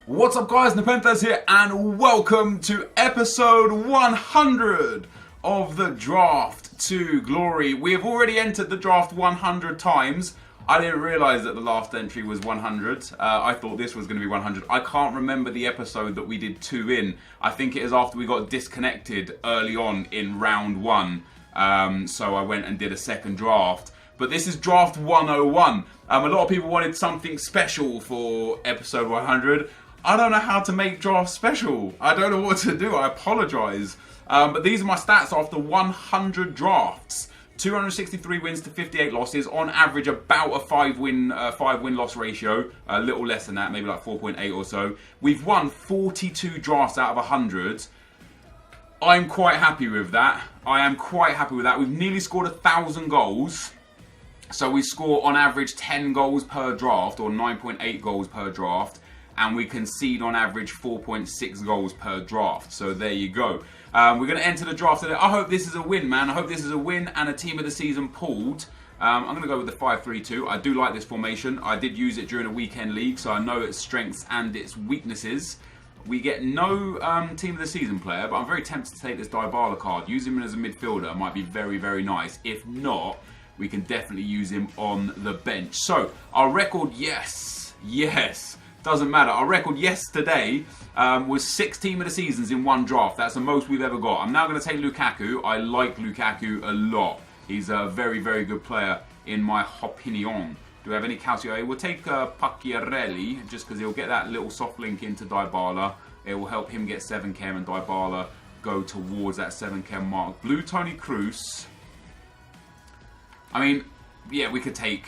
What's up guys, NepentheZ here and welcome to episode 100 of the Draft to Glory. We have already entered the draft 100 times. I didn't realise that the last entry was 100. I thought this was going to be 100. I can't remember the episode that we did 2 in. I think it is after we got disconnected early on in round 1. So I went and did a second draft. But this is draft 101. A lot of people wanted something special for episode 100. I don't know how to make drafts special. I don't know what to do. I apologise. But these are my stats after 100 drafts. 263 wins to 58 losses. On average, about a 5-win loss ratio. A little less than that, maybe like 4.8 or so. We've won 42 drafts out of 100. I'm quite happy with that. We've nearly scored 1,000 goals. So we score on average 10 goals per draft, or 9.8 goals per draft. And we concede on average 4.6 goals per draft. So there you go. We're going to enter the draft today. I hope this is a win, man. I hope this is a win and a team of the season pulled. I'm going to go with the 5-3-2. I do like this formation. I did use it during a weekend league, so I know its strengths and its weaknesses. We get no team of the season player, but I'm very tempted to take this Dybala card. Use him as a midfielder might be very, very nice. If not, we can definitely use him on the bench. So, our record, yes. Doesn't matter. Our record yesterday was 6 team of the seasons in one draft. That's the most we've ever got. I'm now going to take Lukaku. I like Lukaku a lot. He's a very, very good player in my opinion. Do we have any Calcio? We'll take Pacchiarelli just because he'll get that little soft link into Dybala. It will help him get 7 chem and Dybala go towards that 7 chem mark. Blue Toni Kroos. I mean, yeah, we could take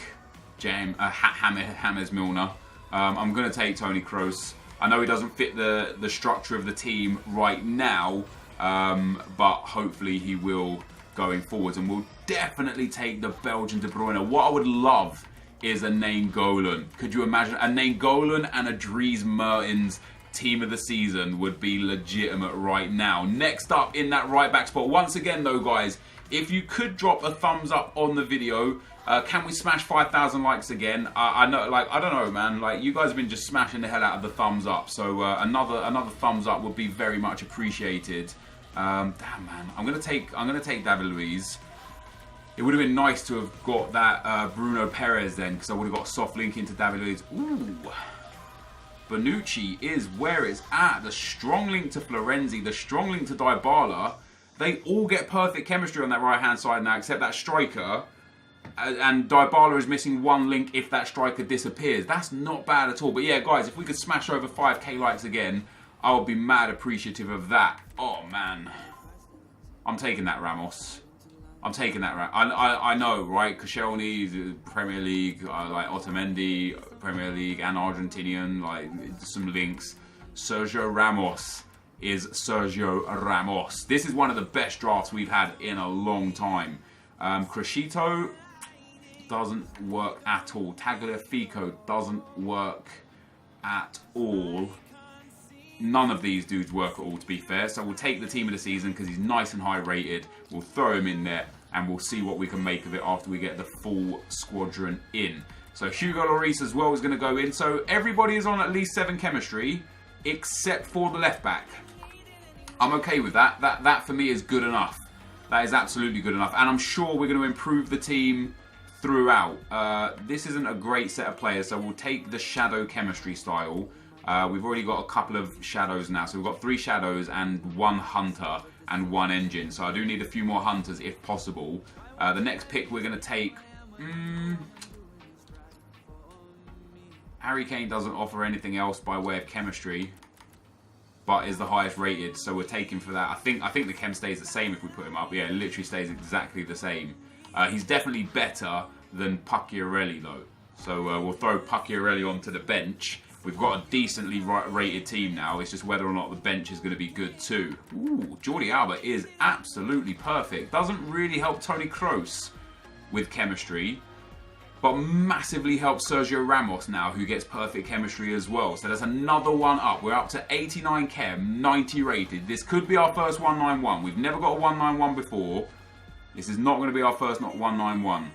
James Milner. I'm going to take Toni Kroos. I know he doesn't fit the structure of the team right now, but hopefully he will going forwards. And we'll definitely take the Belgian De Bruyne. What I would love is a Nainggolan. Could you imagine? A Nainggolan and a Dries Mertens team of the season would be legitimate right now. Next up in that right back spot. Once again though, guys, if you could drop a thumbs up on the video. Can we smash 5,000 likes again? I know, like, I don't know, man. Like, you guys have been just smashing the hell out of the thumbs up. So another thumbs up would be very much appreciated. Damn, man. I'm gonna take David Luiz. It would have been nice to have got that Bruno Perez then, because I would have got a soft link into David Luiz. Ooh. Bonucci is where it's at. The strong link to Florenzi, the strong link to Dybala. They all get perfect chemistry on that right-hand side now, except that striker. And Dybala is missing 1 link if that striker disappears. That's not bad at all. But yeah, guys, if we could smash over 5k likes again, I would be mad appreciative of that. Oh, man. I'm taking that Ramos. I'm taking that Ramos. I know, right? Koscielny, Premier League, like Otamendi, Premier League, and Argentinian, like some links. Sergio Ramos is Sergio Ramos. This is one of the best drafts we've had in a long time. Crescito doesn't work at all. Tagliafico doesn't work at all. None of these dudes work at all, to be fair. So we'll take the team of the season because he's nice and high rated. We'll throw him in there and we'll see what we can make of it after we get the full squadron in. So Hugo Lloris as well is going to go in. So everybody is on at least 7 chemistry except for the left back. I'm okay with that. That for me is good enough. That is absolutely good enough. And I'm sure we're going to improve the team throughout. This isn't a great set of players, so we'll take the shadow chemistry style. We've already got a couple of shadows now. So we've got 3 shadows and 1 hunter and 1 engine. So I do need a few more hunters if possible. The next pick we're going to take... Harry Kane doesn't offer anything else by way of chemistry, but is the highest rated, so we're taking for that. I think the chem stays the same if we put him up. Yeah, it literally stays exactly the same. He's definitely better than Pacchiarelli though. So we'll throw Pacchiarelli onto the bench. We've got a decently rated team now. It's just whether or not the bench is going to be good too. Ooh, Jordi Alba is absolutely perfect. Doesn't really help Toni Kroos with chemistry, but massively helps Sergio Ramos now, who gets perfect chemistry as well. So there's another one up. We're up to 89 chem, 90 rated. This could be our first 191. We've never got a 191 before. This is not going to be our first 191.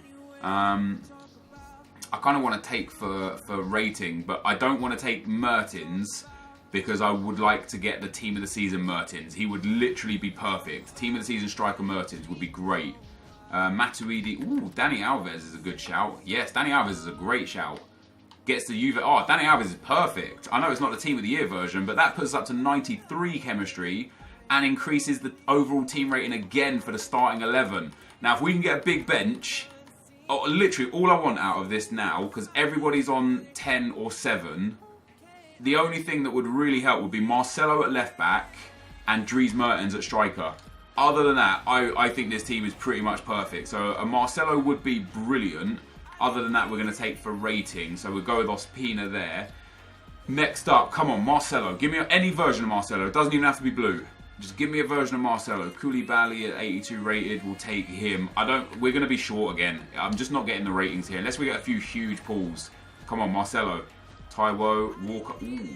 I kind of want to take for rating, but I don't want to take Mertens because I would like to get the team of the season Mertens. He would literally be perfect. Team of the season striker Mertens would be great. Matuidi. Ooh, Dani Alves is a good shout. Yes, Dani Alves is a great shout. Gets the Juve. Oh, Dani Alves is perfect. I know it's not the team of the year version, but that puts us up to 93 chemistry and increases the overall team rating again for the starting 11. Now, if we can get a big bench, literally all I want out of this now, because everybody's on 10 or 7, the only thing that would really help would be Marcelo at left back and Dries Mertens at striker. Other than that, I think this team is pretty much perfect. So a Marcelo would be brilliant. Other than that, we're going to take for rating. So we'll go with Ospina there. Next up, come on, Marcelo. Give me any version of Marcelo. It doesn't even have to be blue. Just give me a version of Marcelo. Koulibaly at 82 rated. We'll take him. We're going to be short again. I'm just not getting the ratings here. Unless we get a few huge pulls. Come on, Marcelo. Taiwo. Walker. Ooh,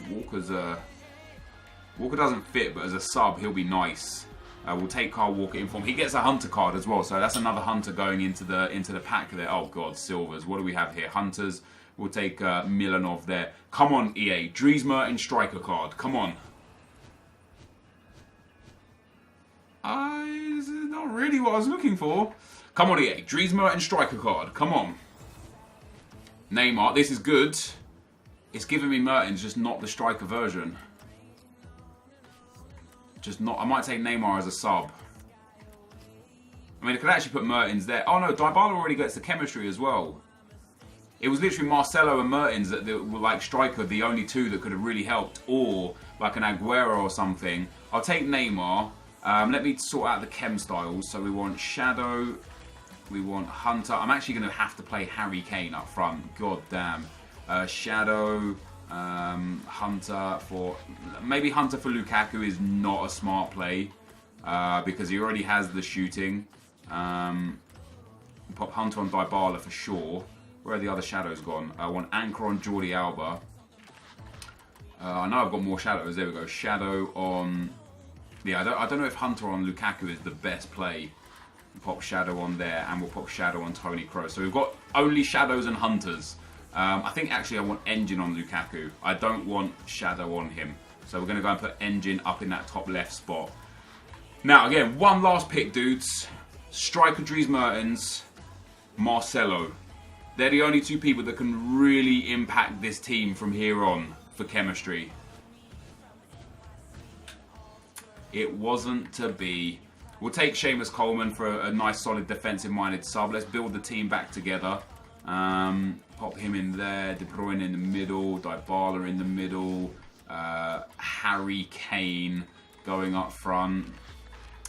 Walker doesn't fit, but as a sub, he'll be nice. We'll take Kyle Walker in form. He gets a Hunter card as well, so that's another Hunter going into the pack there. Oh God, Silvers. What do we have here? Hunters. We'll take Milanov there. Come on, EA. Dries Mertens striker card. Come on. This is not really what I was looking for. Come on, EA. Dries Mertens striker card. Come on. Neymar. This is good. It's giving me Mertens, just not the striker version. Just not. I might take Neymar as a sub. I mean, I could actually put Mertens there. Oh no, Dybala already gets the chemistry as well. It was literally Marcelo and Mertens that were like striker, the only two that could have really helped, or like an Aguero or something. I'll take Neymar. Let me sort out the chem styles. So we want Shadow, we want Hunter. I'm actually going to have to play Harry Kane up front. God damn. Shadow, Hunter for... Maybe Hunter for Lukaku is not a smart play because he already has the shooting. Pop Hunter on Dybala for sure. Where are the other shadows gone? I want Anchor on Jordi Alba. I know I've got more shadows. There we go. Shadow on... Yeah, I don't know if Hunter on Lukaku is the best play. We'll pop Shadow on there, and we'll pop Shadow on Toni Kroos. So we've got only Shadows and Hunters. I think actually I want Engine on Lukaku. I don't want Shadow on him. So we're going to go and put Engine up in that top left spot. Now, again, one last pick, dudes. Striker Dries Mertens, Marcelo. They're the only two people that can really impact this team from here on for chemistry. It wasn't to be. We'll take Seamus Coleman for a nice, solid, defensive-minded sub. Let's build the team back together. Pop him in there. De Bruyne in the middle. Dybala in the middle. Harry Kane going up front.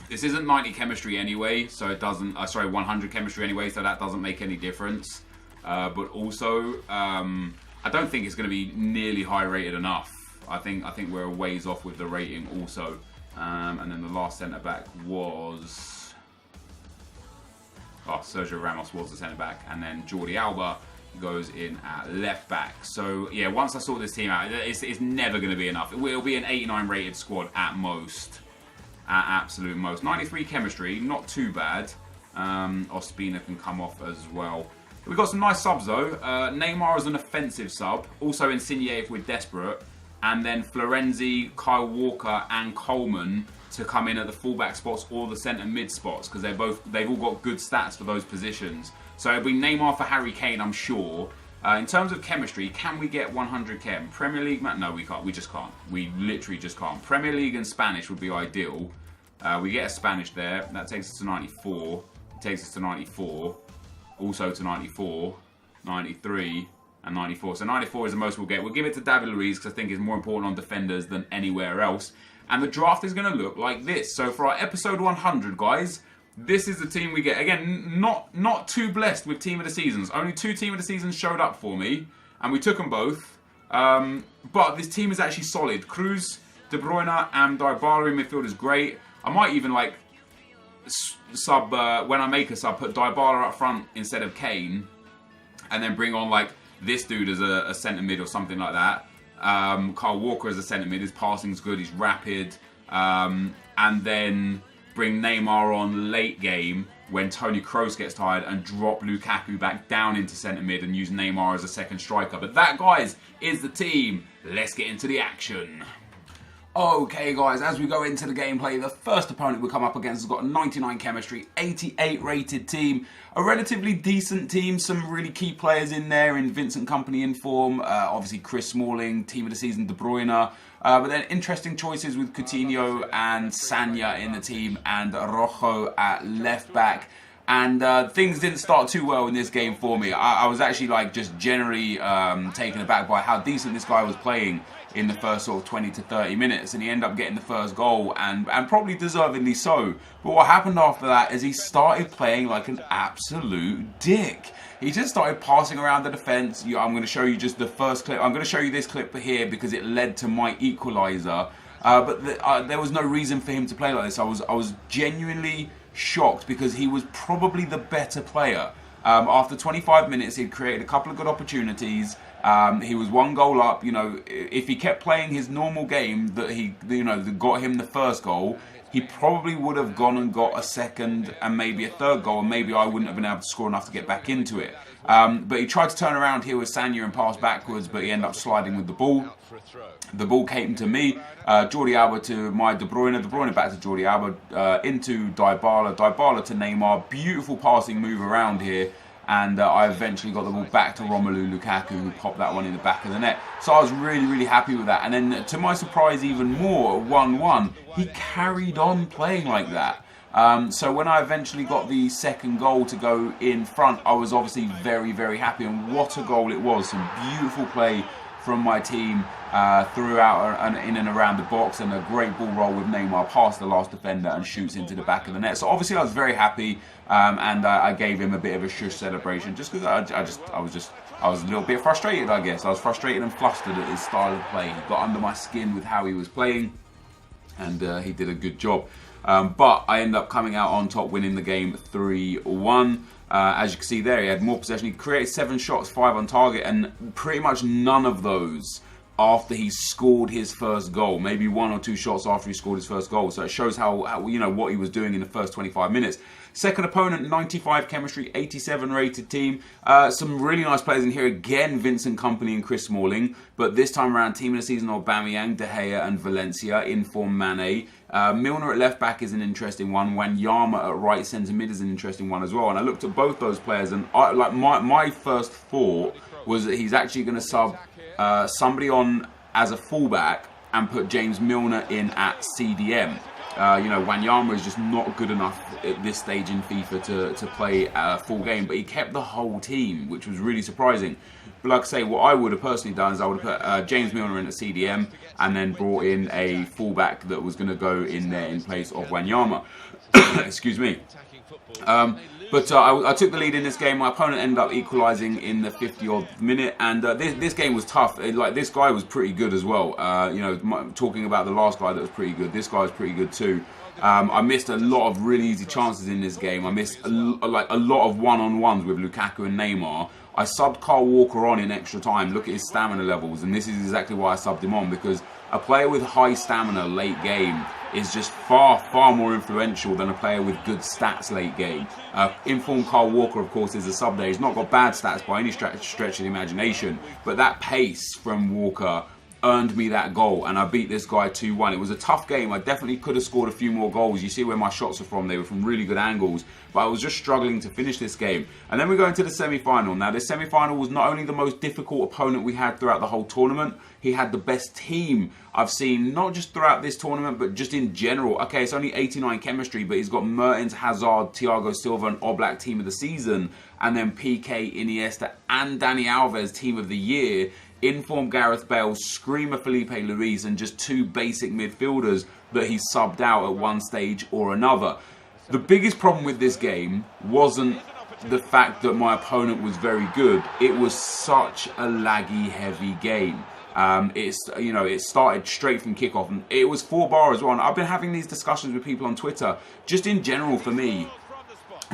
This isn't 90 chemistry anyway, so it doesn't... sorry, 100 chemistry anyway, so that doesn't make any difference. But also, I don't think it's going to be nearly high rated enough. I think we're a ways off with the rating also. And then the last centre back was... Oh, Sergio Ramos was the centre back, and then Jordi Alba goes in at left back. So yeah, once I sort this team out, it's never going to be enough. It will be an 89 rated squad at most. At absolute most. 93 chemistry, not too bad. Ospina can come off as well. We've got some nice subs though. Neymar as an offensive sub. Also Insigne if we're desperate. And then Florenzi, Kyle Walker and Coleman to come in at the fullback spots or the centre mid spots, because they've all got good stats for those positions. So it'll be Neymar for Harry Kane, I'm sure. In terms of chemistry, can we get 100 chem? Premier League? No, we can't. We just can't. We literally just can't. Premier League and Spanish would be ideal. We get a Spanish there. That takes us to 94. It takes us to 94. Also to 94. 93. And 94. So 94 is the most we'll get. We'll give it to David Luiz because I think it's more important on defenders than anywhere else. And the draft is going to look like this. So for our episode 100, guys, this is the team we get. Again, not too blessed with Team of the Seasons. Only 2 Team of the Seasons showed up for me, and we took them both. But this team is actually solid. Kroos, De Bruyne, and Dybala in midfield is great. I might even like sub when I make a sub, put Dybala up front instead of Kane, and then bring on like this dude as a centre mid or something like that. Kyle Walker as a centre mid. His passing's good. He's rapid. And then bring Neymar on late game when Toni Kroos gets tired and drop Lukaku back down into centre mid and use Neymar as a second striker. But that, guys, is the team. Let's get into the action. Okay guys, as we go into the gameplay, the first opponent we come up against has got a 99 chemistry, 88 rated team, a relatively decent team, some really key players in there in Vincent Kompany in form, obviously Chris Smalling, team of the season De Bruyne, but then interesting choices with Coutinho and Sanya in the team and Rojo at left back. And things didn't start too well in this game for me. I was actually like just generally taken aback by how decent this guy was playing in the first sort of 20 to 30 minutes, and he ended up getting the first goal, and probably deservedly so. But what happened after that is he started playing like an absolute dick. He just started passing around the defence. I'm going to show you just the first clip. I'm going to show you this clip here because it led to my equaliser. But there was no reason for him to play like this. I was genuinely shocked because he was probably the better player. After 25 minutes, he'd created a couple of good opportunities. He was one goal up. You know, if he kept playing his normal game that got him the first goal, he probably would have gone and got a second and maybe a third goal, and maybe I wouldn't have been able to score enough to get back into it. But he tried to turn around here with Sanya and pass backwards, but he ended up sliding with the ball. The ball came to me, Jordi Alba to my De Bruyne back to Jordi Alba, into Dybala to Neymar. Beautiful passing move around here. And I eventually got the ball back to Romelu Lukaku, who popped that one in the back of the net. So I was really, really happy with that. And then, to my surprise even more, 1-1, he carried on playing like that. So when I eventually got the second goal to go in front, I was obviously very, very happy. And what a goal it was. Some beautiful play from my team throughout and in and around the box, and a great ball roll with Neymar past the last defender and shoots into the back of the net. So obviously I was very happy, and I gave him a bit of a shush celebration just because I was a little bit frustrated, I guess. I was frustrated and flustered at his style of play. He got under my skin with how he was playing, and he did a good job. But I ended up coming out on top, winning the game 3-1. As you can see there, he had more possession. He created 7 shots, 5 on target, and pretty much none of those after he scored his first goal. Maybe 1 or 2 shots after he scored his first goal. So it shows how you know what he was doing in the first 25 minutes. Second opponent, 95 chemistry, 87 rated team. Some really nice players in here. Again, Vincent Kompany and Chris Smalling. But this time around, team of the season, Aubameyang, De Gea and Valencia. In form, Mane. Milner at left back is an interesting one. Wanyama at right centre mid is an interesting one as well. And I looked at both those players, and my first thought was that he's actually going to sub somebody on as a fullback and put James Milner in at CDM. Wanyama is just not good enough at this stage in FIFA to play a full game, but he kept the whole team, which was really surprising. But like I say, what I would have personally done is I would have put James Milner in at CDM and then brought in a fullback that was going to go in there in place of Wanyama. Excuse me. But I took the lead in this game. My opponent ended up equalising in the 50-odd minute, and this game was tough. This guy was pretty good as well. Talking about the last guy that was pretty good, this guy was pretty good too. I missed a lot of really easy chances in this game. I missed a lot of one-on-ones with Lukaku and Neymar. I subbed Kyle Walker on in extra time. Look at his stamina levels, and this is exactly why I subbed him on, because a player with high stamina late game is just far, far more influential than a player with good stats late game. Informed Kyle Walker, of course, is a sub there. He's not got bad stats by any stretch of the imagination, but that pace from Walker earned me that goal, and I beat this guy 2-1. It was a tough game. I definitely could have scored a few more goals. You see where my shots are from. They were from really good angles, but I was just struggling to finish this game. And then we go into the semi-final. Now, this semi-final was not only the most difficult opponent we had throughout the whole tournament, he had the best team I've seen, not just throughout this tournament, but just in general. Okay, it's only 89 chemistry, but he's got Mertens, Hazard, Thiago Silva, and Oblak team of the season, and then PK, Iniesta, and Dani Alves team of the year. Informed Gareth Bale, screamer Felipe Luis, and just 2 basic midfielders that he subbed out at one stage or another. The biggest problem with this game wasn't the fact that my opponent was very good. It was such a laggy, heavy game. It started straight from kickoff, and it was 4-bar as well. And I've been having these discussions with people on Twitter. Just in general, for me,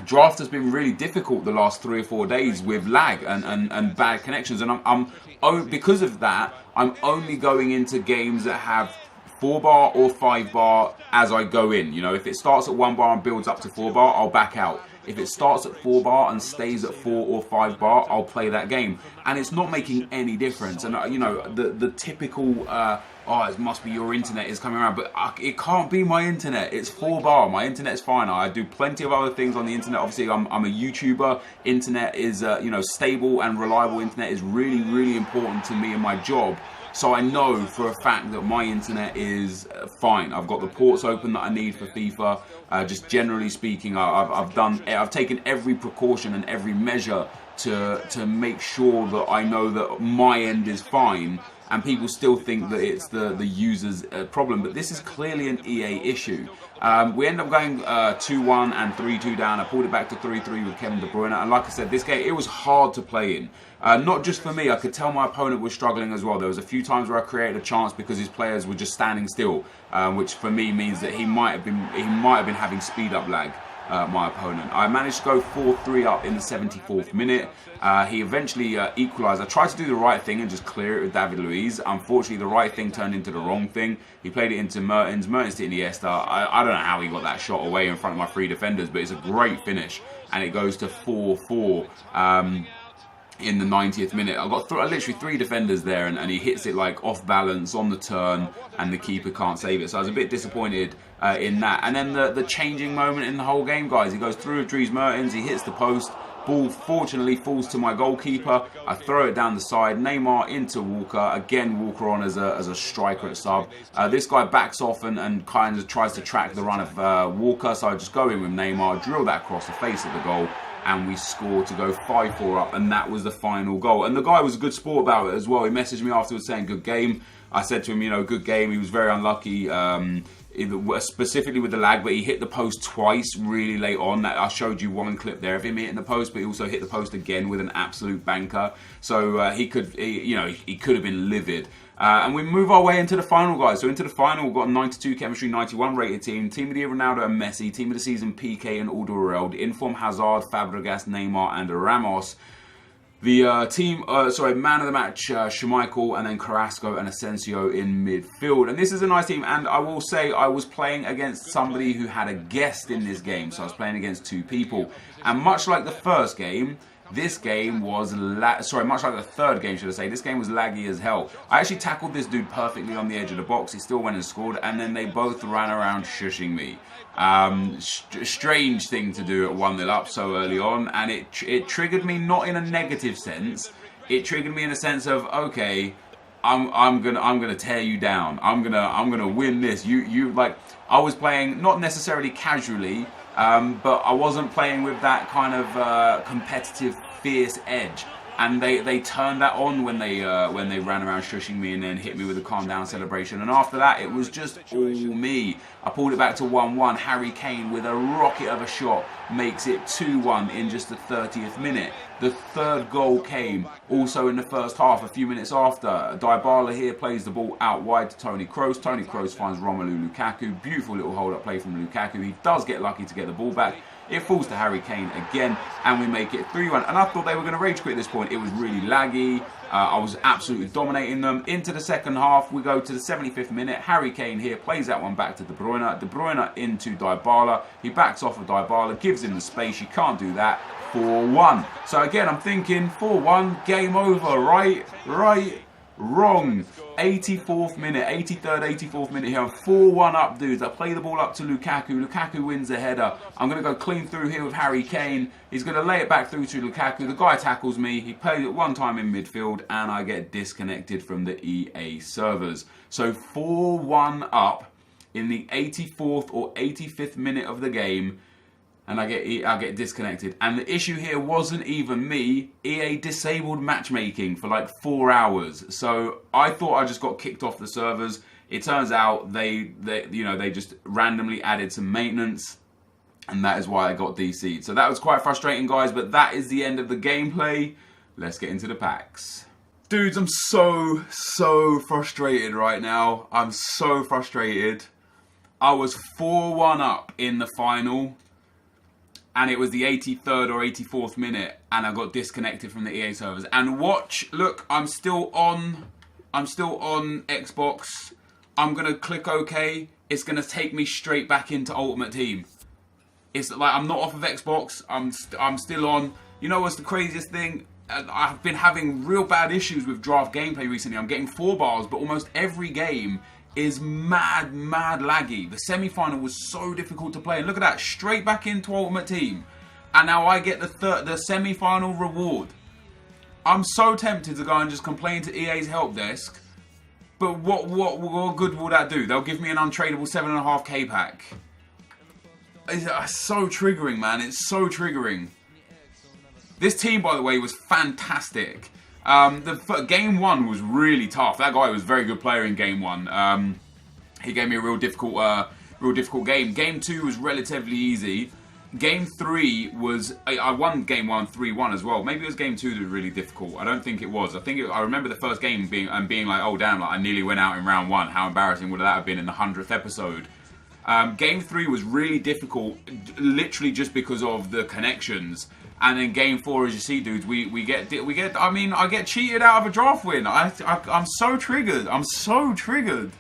draft has been really difficult the last 3 or 4 days with lag and bad connections, and because of that, I'm only going into games that have 4-bar or 5-bar as I go in. You know, if it starts at 1 bar and builds up to 4-bar, I'll back out. If it starts at 4 bar and stays at 4 or 5 bar, I'll play that game. And it's not making any difference. And you know, the typical oh, it must be your internet is coming around, but it can't be my internet. It's 4 bar. My internet's fine. I do plenty of other things on the internet. Obviously, I'm a YouTuber. Internet is, you know, stable and reliable internet is really, really important to me and my job. So I know for a fact that my internet is fine. I've got the ports open that I need for FIFA. Just generally speaking, I've taken every precaution and every measure to make sure that I know that my end is fine. And people still think that it's the user's problem, but this is clearly an EA issue. We end up going 2-1 and 3-2 down. I pulled it back to 3-3 with Kevin De Bruyne, and like I said, this game, it was hard to play in. Not just for me, I could tell my opponent was struggling as well. There was a few times where I created a chance because his players were just standing still, which for me means that he might have been having speed up lag. My opponent. I managed to go 4-3 up in the 74th minute. He eventually equalised. I tried to do the right thing and just clear it with David Luiz. Unfortunately, the right thing turned into the wrong thing. He played it into Mertens. Mertens to Iniesta. I don't know how he got that shot away in front of my 3 defenders, but it's a great finish. And it goes to 4-4. In the 90th minute. I got literally 3 defenders there, and he hits it like off balance on the turn, and the keeper can't save it. So I was a bit disappointed in that. And then the changing moment in the whole game, guys. He goes through with Dries Mertens, he hits the post. Ball fortunately falls to my goalkeeper. I throw it down the side. Neymar into Walker. Again, Walker on as a striker at sub. This guy backs off and kind of tries to track the run of Walker. So I just go in with Neymar, drill that across the face of the goal, and we scored to go 5-4 up, and that was the final goal. And the guy was a good sport about it as well. He messaged me afterwards saying, good game. I said to him, you know, good game. He was very unlucky, specifically with the lag, but he hit the post twice really late on. I showed you one clip there of him hitting the post, but he also hit the post again with an absolute banker. So he could have been livid. And we move our way into the final, guys. So into the final, we've got a 92 chemistry, 91 rated team. Team of the year, Ronaldo and Messi. Team of the season, PK and Alderweireld. Inform Hazard, Fabregas, Neymar and Ramos. The man of the match, Schmeichel, and then Carrasco and Asensio in midfield. And this is a nice team, and I will say I was playing against somebody who had a guest in this game. So I was playing against 2 people. And much like the first game, this game was, much like the third game, should I say, this game was laggy as hell. I actually tackled this dude perfectly on the edge of the box. He still went and scored, and then they both ran around shushing me. Strange thing to do at 1-0 up so early on, and it triggered me not in a negative sense. It triggered me in a sense of, okay, I'm gonna tear you down. I'm gonna win this. I was playing not necessarily casually. But I wasn't playing with that kind of competitive, fierce edge, and they turned that on when they ran around shushing me and then hit me with a calm down celebration. And after that, it was just all me. I pulled it back to 1-1. Harry Kane with a rocket of a shot makes it 2-1 in just the 30th minute. The third goal came also in the first half, a few minutes after. Dybala here plays the ball out wide to Toni Kroos. Toni Kroos finds Romelu Lukaku. Beautiful little hold-up play from Lukaku. He does get lucky to get the ball back. It falls to Harry Kane again, and we make it 3-1. And I thought they were going to rage quit at this point. It was really laggy. I was absolutely dominating them. Into the second half, we go to the 75th minute. Harry Kane here plays that one back to De Bruyne. De Bruyne into Dybala. He backs off of Dybala, gives him the space. You can't do that. 4-1. So again, I'm thinking 4-1, game over, right? Wrong. 84th minute, 83rd, 84th minute here. I'm 4-1 up, dudes. I play the ball up to Lukaku. Lukaku wins the header. I'm going to go clean through here with Harry Kane. He's going to lay it back through to Lukaku. The guy tackles me. He plays it one time in midfield, and I get disconnected from the EA servers. So 4-1 up in the 84th or 85th minute of the game, and I get disconnected. And the issue here wasn't even me. EA disabled matchmaking for like 4 hours. So I thought I just got kicked off the servers. It turns out they just randomly added some maintenance, and that is why I got DC'd. So that was quite frustrating, guys, but that is the end of the gameplay. Let's get into the packs. Dudes, I'm so frustrated right now. I'm so frustrated. I was 4-1 up in the final, and it was the 83rd or 84th minute, and I got disconnected from the EA servers. And watch, look, I'm still on Xbox. I'm gonna click OK. It's gonna take me straight back into Ultimate Team. It's like I'm not off of Xbox. I'm still on. You know what's the craziest thing? I've been having real bad issues with draft gameplay recently. I'm getting 4 bars, but almost every game is mad laggy. The semi-final was so difficult to play, and look at that, straight back into Ultimate Team, and now I get the semi-final reward. I'm so tempted to go and just complain to EA's help desk, but what good will that do? They'll give me an untradeable 7.5k pack. It's so triggering, man. It's so triggering. This team, by the way, was fantastic. Game 1 was really tough. That guy was a very good player in Game 1. He gave me a real difficult game. Game 2 was relatively easy. Game 3 was... I won Game 1 3-1 as well. Maybe it was Game 2 that was really difficult. I don't think it was. I remember the first game being like, oh damn, like I nearly went out in round 1. How embarrassing would that have been in the 100th episode? Game 3 was really difficult, literally just because of the connections. And then Game 4, as you see, dudes, we get. I mean, I get cheated out of a draft win. I'm so triggered. I'm so triggered.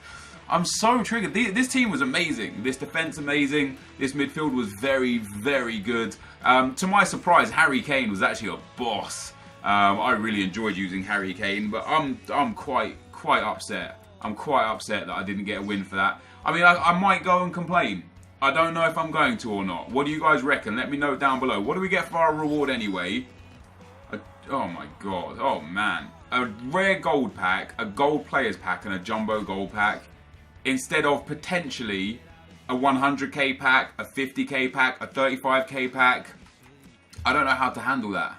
This team was amazing. This defense amazing. This midfield was very good. To my surprise, Harry Kane was actually a boss. I really enjoyed using Harry Kane, but I'm quite upset. I'm quite upset that I didn't get a win for that. I mean, I might go and complain. I don't know if I'm going to or not. What do you guys reckon? Let me know down below. What do we get for our reward anyway? Oh my god. Oh man. A rare gold pack, a gold players pack, and a jumbo gold pack. Instead of potentially a 100k pack, a 50k pack, a 35k pack. I don't know how to handle that.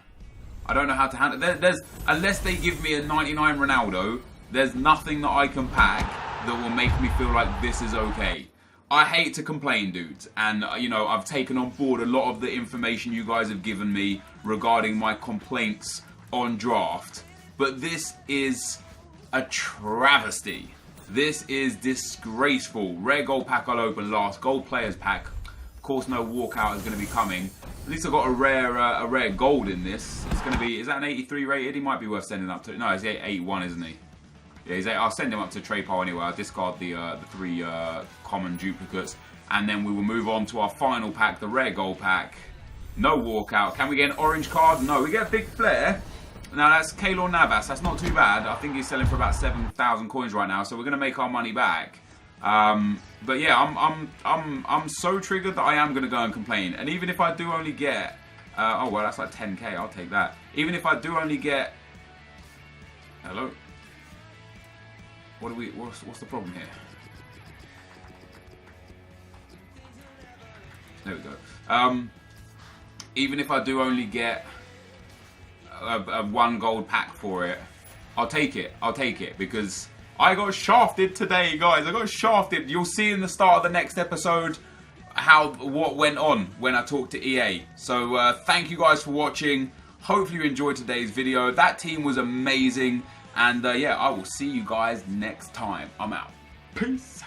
I don't know how to handle it. Unless they give me a 99 Ronaldo, there's nothing that I can pack that will make me feel like this is okay. I hate to complain, dudes, and you know, I've taken on board a lot of the information you guys have given me regarding my complaints on draft, but this is a travesty. This is disgraceful. Rare gold pack I'll open last. Gold players pack. Of course, no walkout is going to be coming. At least I got a rare gold in this. It's going to be. Is that an 83 rated? He might be worth sending up to. No, he's 81, isn't he? Yeah, I'll send him up to trade pile anyway. I'll discard the 3 common duplicates, and then we will move on to our final pack, the rare gold pack. No walkout. Can we get an orange card? No, we get a big flare. Now that's Keylor Navas. That's not too bad. I think he's selling for about 7,000 coins right now, so we're gonna make our money back. But yeah, I'm so triggered that I am gonna go and complain. And even if I do only get, oh well, that's like 10k. I'll take that. Even if I do only get, hello. What's the problem here? There we go. Even if I do only get a 1 gold pack for it, I'll take it. I'll take it because I got shafted today, guys. I got shafted. You'll see in the start of the next episode what went on when I talked to EA. So thank you guys for watching. Hopefully you enjoyed today's video. That team was amazing. And yeah, I will see you guys next time. I'm out. Peace.